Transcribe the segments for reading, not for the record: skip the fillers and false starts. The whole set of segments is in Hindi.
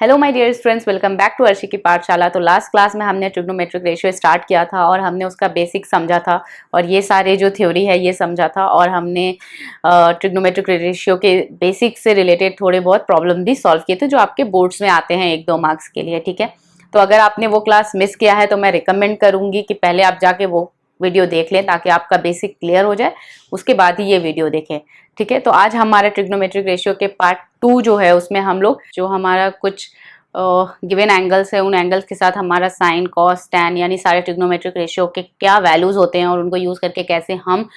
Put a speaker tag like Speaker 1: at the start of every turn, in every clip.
Speaker 1: Hello my dear students, welcome back to Arshi की पाठशाला। तो लास्ट क्लास में हमने ट्रिग्नोमेट्रिक रेशियो स्टार्ट किया था और हमने उसका बेसिक समझा था और ये सारे जो थ्योरी है ये समझा था और हमने ट्रिग्नोमेट्रिक रेशियो के बेसिक से रिलेटेड थोड़े बहुत प्रॉब्लम भी सॉल्व किए थे जो आपके बोर्ड्स में आते हैं 1-2 मार्क्स के लिए। ठीक है, तो अगर आपने वो क्लास मिस किया है तो मैं रिकमेंड करूंगी कि पहले आप जाके वो वीडियो देख लें ताकि आपका बेसिक क्लियर हो जाए, उसके बाद ही ये वीडियो देखें। ठीक है, तो आज हमारे ट्रिग्नोमेट्रिक रेशियो के पार्ट 2 जो है उसमें हम लोग जो हमारा कुछ गिवन एंगल्स है उन एंगल्स के साथ हमारा साइन कॉस टैन यानी सारे ट्रिग्नोमेट्रिक रेशियो के क्या वैल्यूज होते हैं और उनको यूज करके कैसे हम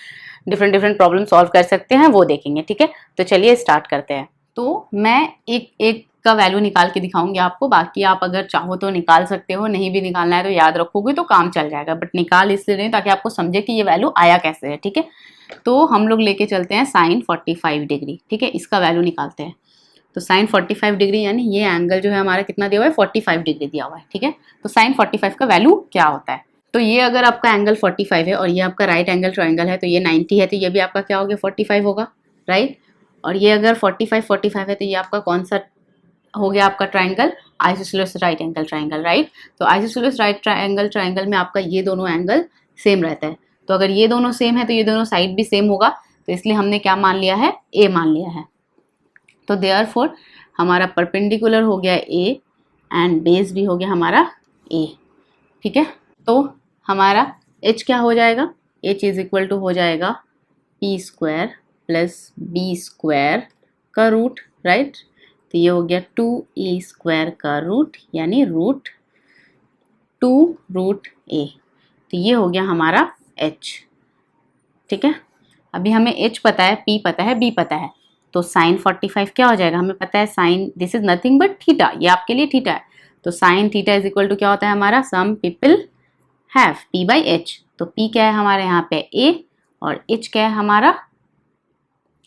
Speaker 1: डिफरेंट प्रॉब्लम सॉल्व कर सकते हैं वो देखेंगे। ठीक है, तो चलिए स्टार्ट करते हैं। तो मैं एक एक का वैल्यू निकाल के दिखाऊंगी आपको, बाकी आप अगर चाहो तो निकाल सकते हो, नहीं भी निकालना है तो याद रखोगे तो काम चल जाएगा, बट निकाल इसलिए नहीं ताकि आपको समझे कि ये वैल्यू आया कैसे है। ठीक है, तो हम लोग लेके चलते हैं साइन 45 डिग्री। ठीक है, इसका वैल्यू निकालते हैं। तो साइन 45 डिग्री यानी ये एंगल जो है हमारा कितना दिया हुआ है, 45 डिग्री दिया हुआ है। ठीक है, तो साइन 45 का वैल्यू क्या होता है, तो ये अगर आपका एंगल 45 है और ये आपका राइट एंगल ट्रायंगल है तो ये 90 है, तो ये भी आपका क्या हो गया 45 होगा, राइट। और ये अगर 45 है तो ये आपका कौन सा हो गया आपका triangle, isosceles right angle triangle, right. तो आइसोसेलेस राइट एंगल ट्रायंगल में आपका ये दोनों एंगल सेम रहता है, तो अगर ये दोनों सेम है तो ये दोनों साइड भी सेम होगा, तो इसलिए हमने क्या मान लिया है, ए मान लिया है। तो देयरफॉर हमारा परपेंडिकुलर हो गया ए एंड बेस भी हो गया हमारा ए। ठीक है, तो हमारा एच क्या हो जाएगा, एच इज इक्वल टू हो जाएगा P square plus B square का रूट, राइट। तो ये हो गया 2e स्क्वायर का रूट यानी रूट 2 रूट ए। तो ये हो गया हमारा h। ठीक है, अभी हमें h पता है, p पता है, b पता है, तो साइन 45 क्या हो जाएगा, हमें पता है sine this is nothing but theta, ये आपके लिए थीटा है। तो sine theta is equal to क्या होता है हमारा, some people have p by H. तो p क्या है हमारे यहाँ पे a और h क्या है हमारा,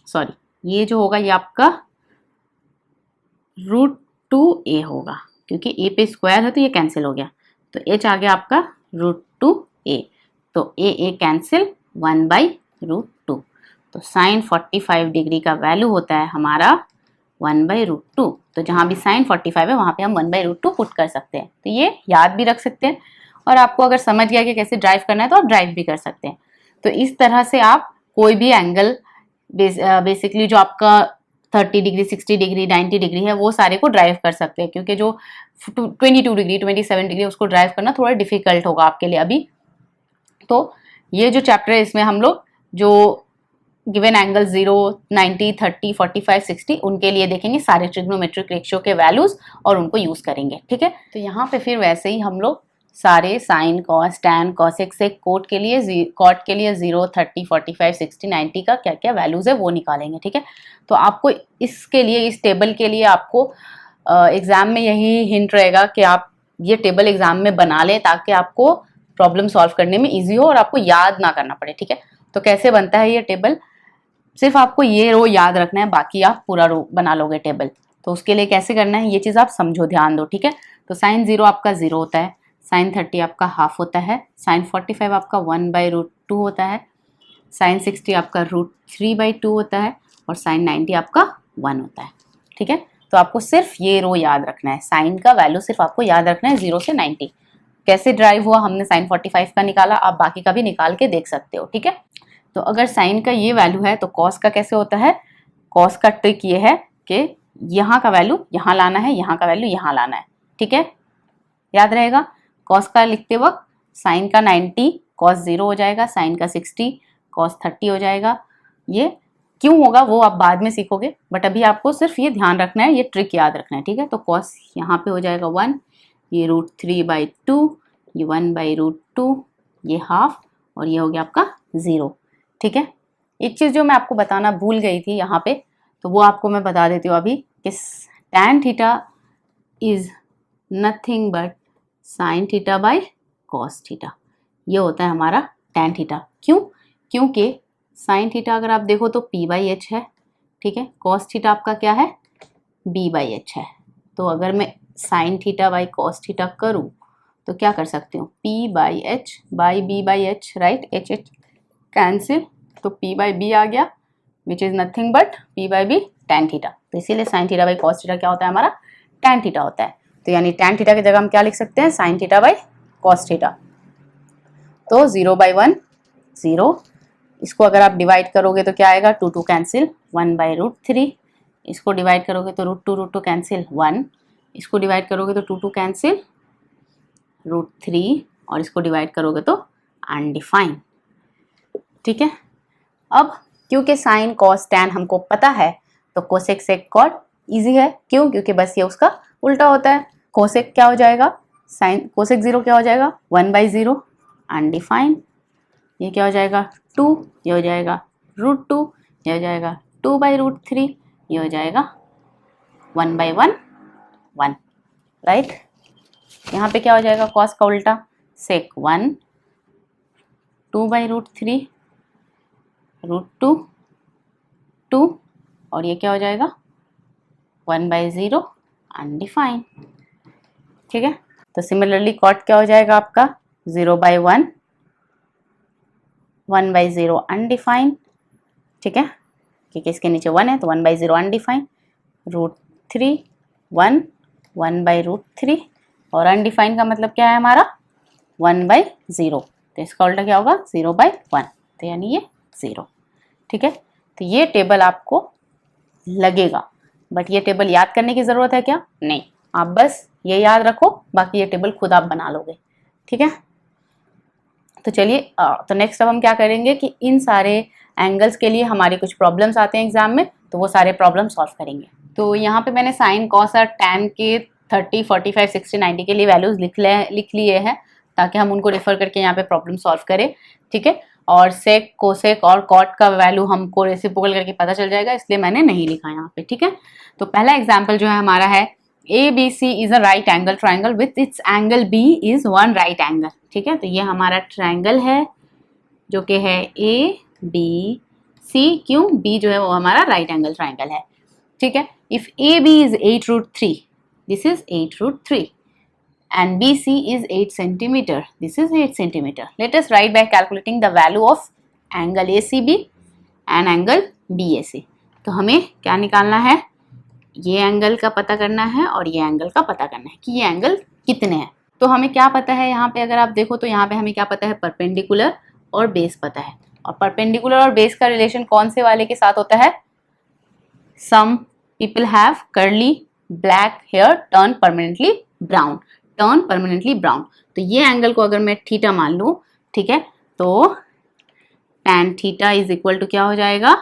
Speaker 1: सॉरी ये जो होगा ये आपका रूट 2a होगा, क्योंकि a पे स्क्वायर है तो ये कैंसिल हो गया, तो h आ गया आपका रूट 2a। तो a कैंसिल 1 बाई रूट 2। तो साइन 45 डिग्री का वैल्यू होता है हमारा 1 बाई रूट 2। तो जहाँ भी साइन 45 है वहाँ पे हम 1 बाई रूट 2 पुट कर सकते हैं, तो ये याद भी रख सकते हैं और आपको अगर समझ गया कि कैसे ड्राइव करना है तो आप ड्राइव भी कर सकते हैं। तो इस तरह से आप कोई भी एंगल बेसिकली जो आपका 30 डिग्री 60 डिग्री 90 डिग्री है वो सारे को ड्राइव कर सकते हैं, क्योंकि जो 22 डिग्री 27 डिग्री उसको ड्राइव करना थोड़ा डिफिकल्ट होगा आपके लिए अभी। तो ये जो चैप्टर है इसमें हम लोग जो गिवन एंगल 0 90 30 45 60 उनके लिए देखेंगे सारे ट्रिग्नोमेट्रिक रेशियो के वैल्यूज और उनको यूज करेंगे। ठीक है, तो यहाँ पे फिर वैसे ही हम लोग सारे साइन कॉस टैन कॉसेक से कॉट के लिए 0 30 45 60 90 का क्या क्या वैल्यूज है वो निकालेंगे। ठीक है, तो आपको इसके लिए इस टेबल के लिए आपको एग्जाम में यही हिंट रहेगा कि आप ये टेबल एग्जाम में बना लें ताकि आपको प्रॉब्लम सॉल्व करने में इजी हो और आपको याद ना करना पड़े। ठीक है, तो कैसे बनता है ये टेबल, सिर्फ आपको ये रो याद रखना है, बाकी आप पूरा रो बना लोगे टेबल। तो उसके लिए कैसे करना है ये चीज़ आप समझो, ध्यान दो। ठीक है, तो साइन 0 आपका 0 होता है, साइन 30 आपका हाफ होता है, साइन 45 आपका 1 बाई रूट 2 होता है, साइन 60 आपका रूट 3 बाई 2 होता है और साइन 90 आपका 1 होता है। ठीक है, तो आपको सिर्फ ये रो याद रखना है, साइन का वैल्यू सिर्फ आपको याद रखना है 0 से 90। कैसे ड्राइव हुआ, हमने साइन 45 का निकाला, आप बाकी का भी निकाल के देख सकते हो। ठीक है, तो अगर साइन का ये वैल्यू है तो कॉस का कैसे होता है, कॉस का ट्रिक ये है कि यहाँ का वैल्यू यहाँ लाना है, यहाँ का वैल्यू यहाँ लाना है। ठीक है, याद रहेगा। कॉस का लिखते वक्त साइन का 90 कॉस 0 हो जाएगा, साइन का 60 कॉस 30 हो जाएगा। ये क्यों होगा वो आप बाद में सीखोगे, बट अभी आपको सिर्फ ये ध्यान रखना है, ये ट्रिक याद रखना है। ठीक है, तो कॉस यहाँ पे हो जाएगा 1, ये रूट 3 बाई 2, ये 1 बाई रूट 2, ये हाफ और ये हो गया आपका 0। ठीक है, एक चीज़ जो मैं आपको बताना भूल गई थी यहाँ पे, तो वो आपको मैं बता देती हूँ अभी कि tan theta is nothing but sine theta by cos theta, ये होता है हमारा टैन थीटा। क्यों, क्योंकि साइन थीटा अगर आप देखो तो p बाई एच है, ठीक है, कॉस थीटा आपका क्या है, b बाई एच है। तो अगर मैं sine theta by cos theta करूँ तो क्या कर सकती हूँ, p by H by b by H, right, H H cancel, तो p बाई b आ गया which is nothing but p by b tan theta. तो इसीलिए sine theta by cos theta क्या होता है हमारा tan थीटा होता है। तो यानी tan थीटा की जगह हम क्या लिख सकते हैं, sin theta by cos theta. तो 0/1 0, इसको अगर आप डिवाइड करोगे तो क्या आएगा, 2 2 कैंसिल, 1/√3, इसको डिवाइड करोगे तो √2 कैंसिल 1, इसको डिवाइड करोगे तो 2 2 कैंसिल √3, और इसको डिवाइड करोगे तो अनडिफाइंड। ठीक है, अब क्योंकि साइन कॉस टैन हमको पता है तो कोसेक सेक कॉट इजी है। क्यों, क्योंकि बस ये उसका उल्टा होता है। कोसेक क्या हो जाएगा, साइन कोसेक 0 क्या हो जाएगा, 1/0 अनडिफाइंड, ये क्या हो जाएगा 2, ये हो जाएगा √2, ये हो जाएगा 2/√3, ये हो जाएगा 1/1 1, राइट। यहाँ पे क्या हो जाएगा, कॉस का उल्टा, सेक 1, 2/√3, √2 2, और ये क्या हो जाएगा 1/0 अनडिफाइंड। ठीक है, तो सिमिलरली कॉट क्या हो जाएगा आपका 0/1, 1/0 अनडिफाइंड। ठीक है, क्योंकि इसके नीचे 1 है तो 1/0 अनडिफाइंड, √3 1, 1/√3, और अनडिफाइंड का मतलब क्या है हमारा 1/0, तो इसका उल्टा क्या होगा 0/1, तो यानी ये 0। ठीक है, तो ये टेबल आपको लगेगा, बट ये टेबल याद करने की ज़रूरत है क्या, नहीं, आप बस ये याद रखो, बाकी ये टेबल खुद आप बना लोगे। ठीक है, तो चलिए, तो नेक्स्ट अब हम क्या करेंगे कि इन सारे एंगल्स के लिए हमारी कुछ प्रॉब्लम्स आते हैं एग्जाम में, तो वो सारे प्रॉब्लम सॉल्व करेंगे। तो यहाँ पे मैंने साइन कॉस और टैन के 30 45 60 90 के लिए वैल्यूज लिख लिए हैं, ताकि हम उनको रेफर करके यहाँ पे प्रॉब्लम सॉल्व करें। ठीक है, और सेक कोसेक और कॉट का वैल्यू हमको रेसिप्रोकल करके पता चल जाएगा, इसलिए मैंने नहीं लिखा यहाँ पे। ठीक है, तो पहला एग्जाम्पल जो है हमारा है ABC is a right angle triangle with its angle B is one right angle। ठीक है, तो ये हमारा ट्रायंगल है जो कि है ABC, क्यों, B जो है वो हमारा राइट एंगल ट्रायंगल है। ठीक है, if AB is 8√3, this is 8√3, and BC is 8 centimeter, this is 8 centimeter. Let us write by calculating the value of angle ACB and angle BAC। तो हमें क्या निकालना है, ये एंगल का पता करना है और ये एंगल का पता करना है कि ये एंगल कितने हैं। तो हमें क्या पता है, यहाँ पे अगर आप देखो तो यहाँ पे हमें क्या पता है, परपेंडिकुलर और बेस पता है। और परपेंडिकुलर और बेस का रिलेशन कौन से वाले के साथ होता है, some people have curly black hair turn permanently brown, turn permanently brown. तो ये एंगल को अगर मैं थीटा मान लूँ, ठीक है, तो tan theta is equal to क्या हो जाएगा,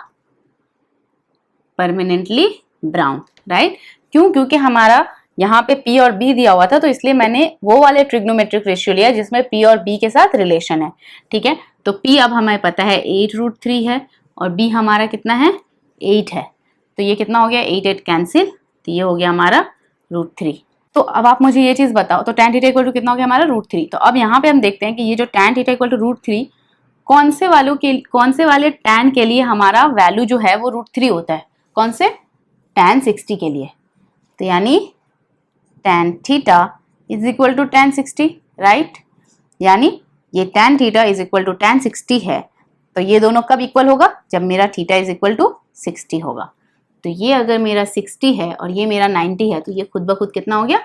Speaker 1: परमानेंटली ब्राउन, राइट। क्यों, क्योंकि हमारा यहाँ पे P और B दिया हुआ था, तो इसलिए मैंने वो वाले ट्रिग्नोमेट्रिक रेशियो लिया जिसमें P और B के साथ रिलेशन है। ठीक है, तो P अब हमें पता है 8√3 है और B हमारा कितना है 8 है, तो ये कितना हो गया 8 8 कैंसिल, तो ये हो गया हमारा √3। तो अब आप मुझे ये चीज बताओ, तो tan थीटा इक्वल टू कितना हो गया हमारा √3। तो अब यहाँ पे हम देखते हैं कि ये जो tan थीटा इक्वल टू √3 कौन से वाले tan के लिए हमारा वैल्यू जो है वो √3 होता है, कौन से, tan 60 के लिए। तो यानी tan theta is equal to tan 60, राइट। यानी ये tan theta is equal to tan 60 है, तो ये दोनों कब इक्वल होगा, जब मेरा थीटा इज इक्वल टू 60 होगा। तो ये अगर मेरा 60 है और ये मेरा 90 है, तो ये खुद ब खुद कितना हो गया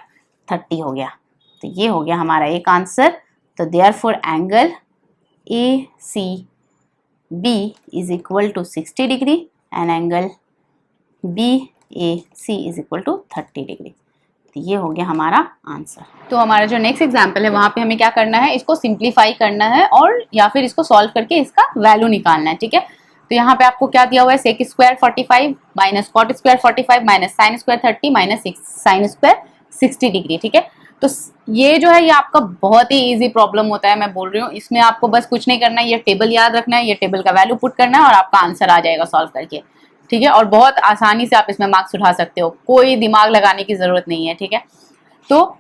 Speaker 1: 30 हो गया। तो ये हो गया हमारा एक आंसर। तो therefore angle ACB is equal to 60 degree and angle BAC is equal to 30 degree. तो ये हो गया हमारा आंसर। तो हमारा जो नेक्स्ट एग्जाम्पल है वहाँ पे हमें क्या करना है, इसको सिंप्लीफाई करना है और या फिर इसको सॉल्व करके इसका वैल्यू निकालना है। ठीक है, तो यहाँ पे आपको क्या दिया हुआ है, sec square 45 minus cot square 45 minus sine square 30 minus sine square 60 degree. ठीक है, तो ये जो है ये आपका बहुत ही इजी प्रॉब्लम होता है, मैं बोल रही हूँ। इसमें आपको बस कुछ नहीं करना है, ये टेबल याद रखना है, ये टेबल का वैल्यू पुट करना है और आपका आंसर आ जाएगा सॉल्व करके। ठीक है, और बहुत आसानी से आप इसमें मार्क्स उठा सकते हो, कोई दिमाग लगाने की जरूरत नहीं है। ठीक है, तो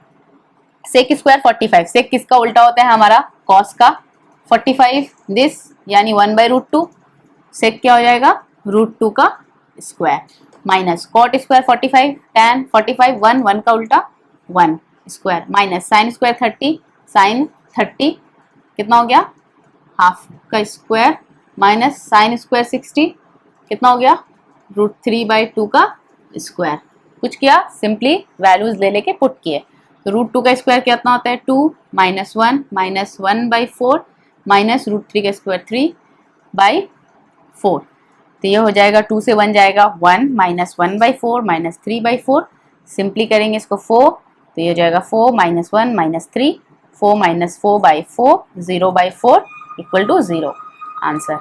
Speaker 1: सेक स्क्वायर 45, सेक किसका उल्टा होता है हमारा, कॉस का। 45 दिस यानी 1/√2, सेक क्या हो जाएगा √2 का square, minus cot square 45 tan 45 1 का उल्टा 1 स्क्वायर, माइनस साइन स्क्वायर 30 साइन 30 कितना हो गया हाफ का स्क्वायर, माइनस साइन स्क्वायर 60 कितना हो गया √3/2 का स्क्वायर। कुछ किया, सिंपली वैल्यूज ले लेके पुट किए। तो रूट 2 का स्क्वायर कितना होता है 2 माइनस 1 माइनस 1/4 माइनस रूट 3 का स्क्वायर 3/4। तो ये हो जाएगा 2 से 1 जाएगा 1 माइनस 1/4 माइनस 3/4। सिंपली करेंगे इसको 4, तो ये हो जाएगा 4 minus 1 minus 3, 4 minus 4/4 0/4 equal to 0 answer.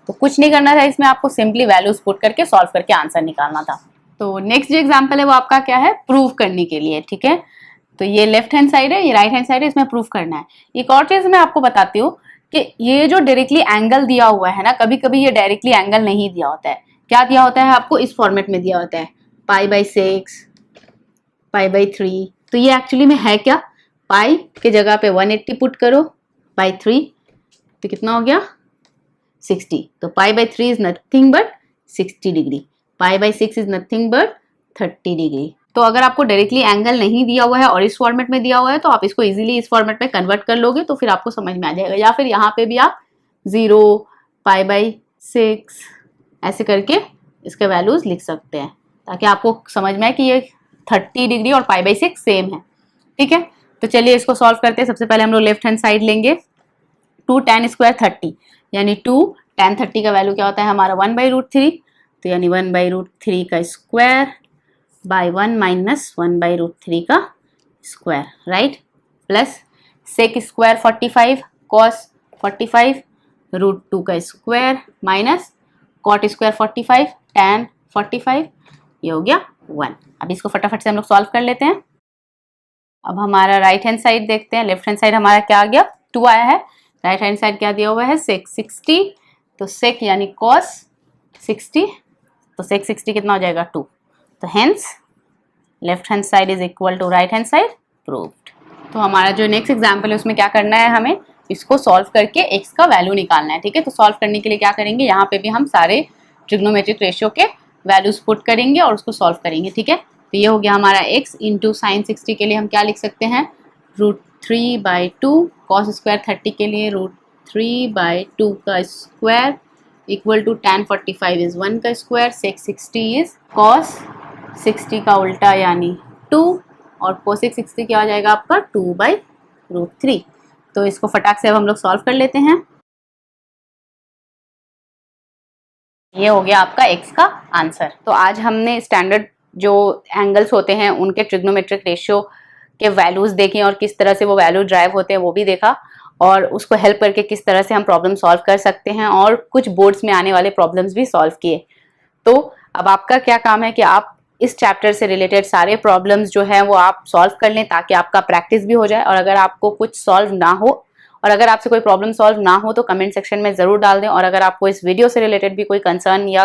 Speaker 1: तो कुछ नहीं करना था इसमें, आपको सिंपली वैल्यूज पुट करके सॉल्व करके आंसर निकालना था। तो नेक्स्ट जो एग्जांपल है वो आपका क्या है, प्रूव करने के लिए, ठीक है। तो ये लेफ्ट हैंड साइड है, ये राइट हैंड साइड है, इसमें प्रूफ करना है। एक और चीज मैं आपको बताती हूँ कि ये जो डायरेक्टली एंगल दिया हुआ है ना, कभी कभी ये डायरेक्टली एंगल नहीं दिया होता है। क्या दिया होता है आपको, इस फॉर्मेट में दिया होता है π/6 π/3। तो ये एक्चुअली में है क्या, पाई के जगह पे 180 पुट करो बाई 3, तो कितना हो गया 60। तो π/3 is nothing but 60 degree, π/6 is nothing but 30 degree. तो अगर आपको डायरेक्टली एंगल नहीं दिया हुआ है और इस फॉर्मेट में दिया हुआ है तो आप इसको इजीली इस फॉर्मेट में कन्वर्ट कर लोगे, तो फिर आपको समझ में आ जाएगा। या फिर यहाँ पे भी आप 0 π/6 ऐसे करके इसके वैल्यूज लिख सकते हैं, ताकि आपको समझ में आए कि ये 30 डिग्री और π/6 सेम है, ठीक है। तो चलिए इसको सॉल्व करते हैं। सबसे पहले हम लोग लेफ्ट हैंड साइड लेंगे, 2 tan स्क्वायर 30, यानी 2 tan 30 का वैल्यू क्या होता है हमारा 1/√3, तो यानी 1/√3 का स्क्वायर बाय 1 माइनस 1/√3 का square, right, plus sec square 45 cos 45 √2 का square minus cot square 45 tan 45, ये हो गया 1। अब इसको फटाफट से हम लोग सॉल्व कर लेते हैं। अब हमारा राइट हैंड साइड देखते हैं, लेफ्ट हैंड साइड हमारा क्या आ गया 2 आया है, राइट हैंड साइड क्या दिया हुआ है सेक 60, तो सेक यानी कॉस 60, तो सेक 60 कितना हो जाएगा 2, तो hence left hand side is equal to right hand side, proved. तो हमारा जो नेक्स्ट एग्जांपल है उसमें क्या करना है, हमें इसको सॉल्व करके x का वैल्यू निकालना है, ठीक है। तो सॉल्व करने के लिए क्या करेंगे, यहाँ पे भी हम सारे ट्रिग्नोमेट्रिक रेशियो के वैल्यूज पुट करेंगे और उसको सॉल्व करेंगे, ठीक है। तो ये हो गया हमारा x इंटू साइन 60 के लिए हम क्या लिख सकते हैं √3/2, कॉस स्क्वायर 30 के लिए √3/2 का square equal to tan 45 is 1 का स्क्वायर, सेक 60 इज कॉस 60 का उल्टा यानी 2, और कोसेक 60 क्या हो जाएगा आपका 2/√3। तो इसको फटाक से अब हम लोग सॉल्व कर लेते हैं। ये हो गया आपका x का आंसर। तो आज हमने स्टैंडर्ड जो एंगल्स होते हैं उनके ट्रिग्नोमेट्रिक रेशियो के वैल्यूज देखे और किस तरह से वो वैल्यू ड्राइव होते हैं वो भी देखा, और उसको हेल्प करके किस तरह से हम प्रॉब्लम सॉल्व कर सकते हैं, और कुछ बोर्ड्स में आने वाले प्रॉब्लम्स भी सॉल्व किए। तो अब आपका क्या काम है कि आप इस चैप्टर से रिलेटेड सारे प्रॉब्लम्स जो है वो आप सॉल्व कर लें, ताकि आपका प्रैक्टिस भी हो जाए। और अगर आपको कुछ सॉल्व ना हो, और अगर आपसे कोई प्रॉब्लम सॉल्व ना हो, तो कमेंट सेक्शन में ज़रूर डाल दें। और अगर आपको इस वीडियो से रिलेटेड भी कोई कंसर्न या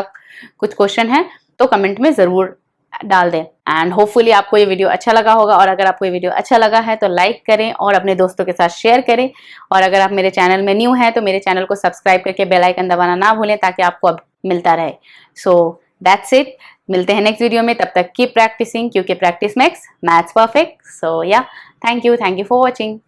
Speaker 1: कुछ क्वेश्चन है तो कमेंट में ज़रूर डाल दें। एंड होपफुली आपको ये वीडियो अच्छा लगा होगा, और अगर आपको ये वीडियो अच्छा लगा है तो लाइक करें और अपने दोस्तों के साथ शेयर करें। और अगर आप मेरे चैनल में न्यू हैं तो मेरे चैनल को सब्सक्राइब करके बेल आइकन दबाना ना भूलें, ताकि आपको अब मिलता रहे। सो दैट्स इट, मिलते हैं नेक्स्ट वीडियो में। तब तक कीप प्रैक्टिसिंग, क्योंकि प्रैक्टिस मेक्स मैथ्स परफेक्ट। सो या, थैंक यू फॉर वॉचिंग।